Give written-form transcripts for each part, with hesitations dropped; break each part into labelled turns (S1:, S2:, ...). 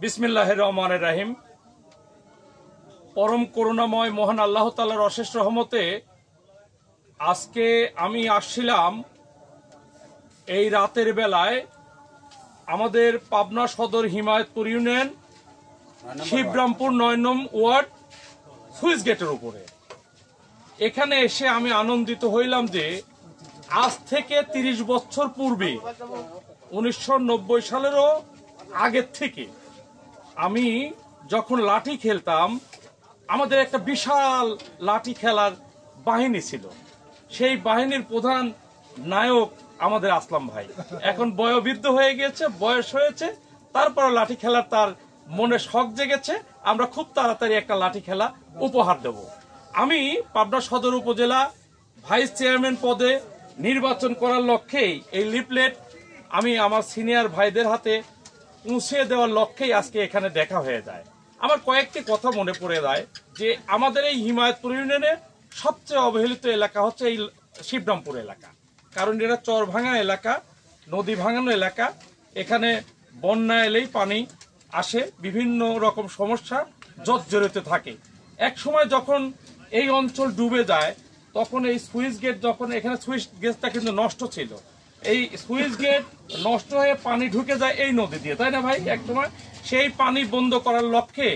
S1: বিসমিল্লাহির রহমানির রহিম। পরম করুণাময় মহান আল্লাহ তাআলার অশেষ রহমতে আজকে আমি আসছিলাম এই রাতের বেলায় আমাদের পাবনা সদর হিমায়তপুর ইউনিয়ন শিবরামপুর ৯ নং ওয়ার্ড সুইচ গেটের উপরে। এখানে এসে আমি আনন্দিত হইলাম যে আজ থেকে ৩০ বছর পূর্বে ১৯৯০ সালেরও আগের থেকে আমি যখন লাঠি খেলতাম, আমাদের একটা বিশাল লাঠি খেলার বাহিনী ছিল। সেই বাহিনীর প্রধান নায়ক আমাদের আসলাম ভাই। এখন বয়োবৃদ্ধ হয়ে গেছে, বয়স হয়েছে, তারপর লাঠি খেলার তার মনে শখ জেগেছে। আমরা খুব তাড়াতাড়ি একটা লাঠি খেলা উপহার দেব। আমি পাবনা সদর উপজেলা ভাইস চেয়ারম্যান পদে নির্বাচন করার লক্ষ্যেই এই লিফলেট আমি আমার সিনিয়র ভাইদের হাতে পৌঁছে দেওয়ার লক্ষ্যেই আজকে এখানে দেখা হয়ে যায়। আমার কয়েকটি কথা মনে পড়ে যায় যে আমাদের এই হিমায়তপুর ইউনিয়নের সবচেয়ে অবহেলিত এলাকা হচ্ছে এই শিবরামপুর এলাকা। কারণ এটা চর ভাঙা এলাকা, নদী ভাঙানো এলাকা। এখানে বন্যা এলেই পানি আসে, বিভিন্ন রকম সমস্যা জর্জরিত থাকে। এক সময় যখন এই অঞ্চল ডুবে যায়, তখন এই সুইচ গেট, যখন এখানে সুইচ গেটটা কিন্তু নষ্ট ছিল, এই সুইচ গেট নষ্ট হয়ে পানি ঢুকে যায় এই নদী দিয়ে, তাই না ভাই? এক সময় সেই পানি বন্ধ করার লক্ষ্যে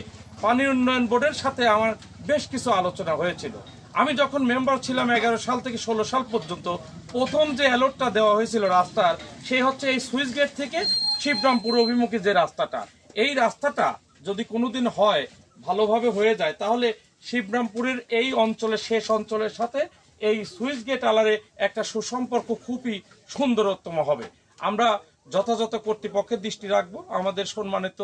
S1: পানি উন্নয়ন বোর্ডের সাথে আমার বেশ কিছু আলোচনা হয়েছিল। আমি যখন মেম্বার ছিলাম ১১ সাল থেকে ১৬ সাল পর্যন্ত, প্রথম যে অ্যালটটা দেওয়া হয়েছিল রাস্তার, সেই হচ্ছে এই সুইচ গেট থেকে শিবরামপুর অভিমুখী যে রাস্তাটা, এই রাস্তাটা যদি কোনোদিন হয়, ভালোভাবে হয়ে যায়, তাহলে শিবরামপুরের এই অঞ্চলের শেষ অঞ্চলের সাথে এই সুইচ গেট আলারে একটা সুসম্পর্ক খুবই সুন্দরতম হবে। আমরা যথাযথ কর্তৃপক্ষের দৃষ্টি রাখবো। আমাদের সম্মানিত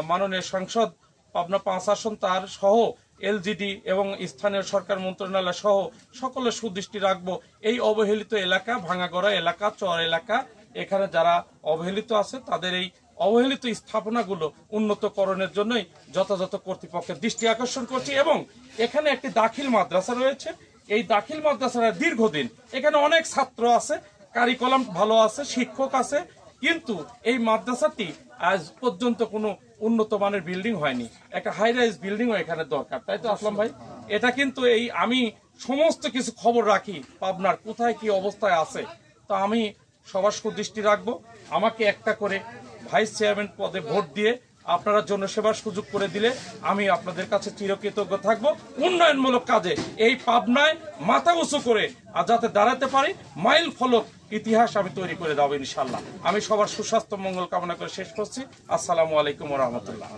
S1: মাননীয় সাংসদ পাবনা ৫ আসন তার সহ এলজিডি এবং স্থানীয় সরকার মন্ত্রণালয় সহ সকলের সুদৃষ্টি রাখবো। এই অবহেলিত এলাকা, ভাঙাগড়া এলাকা, চর এলাকা, এখানে যারা অবহেলিত আছে তাদের এই অবহেলিত স্থাপনাগুলো উন্নতকরণের জন্যই যথাযথ কর্তৃপক্ষের দৃষ্টি আকর্ষণ করছি। এবং এখানে একটি দাখিল মাদ্রাসা রয়েছে। এই দাখিল মাদ্রাসার দীর্ঘদিন এখানে অনেক ছাত্র আছে, কারিকুলাম ভালো আছে, শিক্ষক আছে, কিন্তু এই মাদ্রাসাটি আজ পর্যন্ত কোনো উন্নত মানের বিল্ডিং হয়নি। একটা হাই রাইজ বিল্ডিংও এখানে দরকার, তাই তো আসলাম ভাই? এটা কিন্তু এই আমি সমস্ত কিছু খবর রাখি পাবনার কোথায় কি অবস্থায় আছে, তো আমি সবার সুদৃষ্টি রাখবো। আমাকে একটা করে ভাইস চেয়ারম্যান পদে ভোট দিয়ে আপনারা জনসেবার সুযোগ করে দিলে আমি আপনাদের কাছে চিরকৃতজ্ঞ থাকবো। উন্নয়নমূলক কাজে এই পাবনায় মাথা উঁচু করে যাতে দাঁড়াতে পারি, মাইল ফলক ইতিহাস আমি তৈরি করে দেবো ইনশাল্লাহ। আমি সবার সুস্বাস্থ্য মঙ্গল কামনা করে শেষ করছি। আসসালামু আলাইকুম ওয়া রাহমাতুল্লাহ।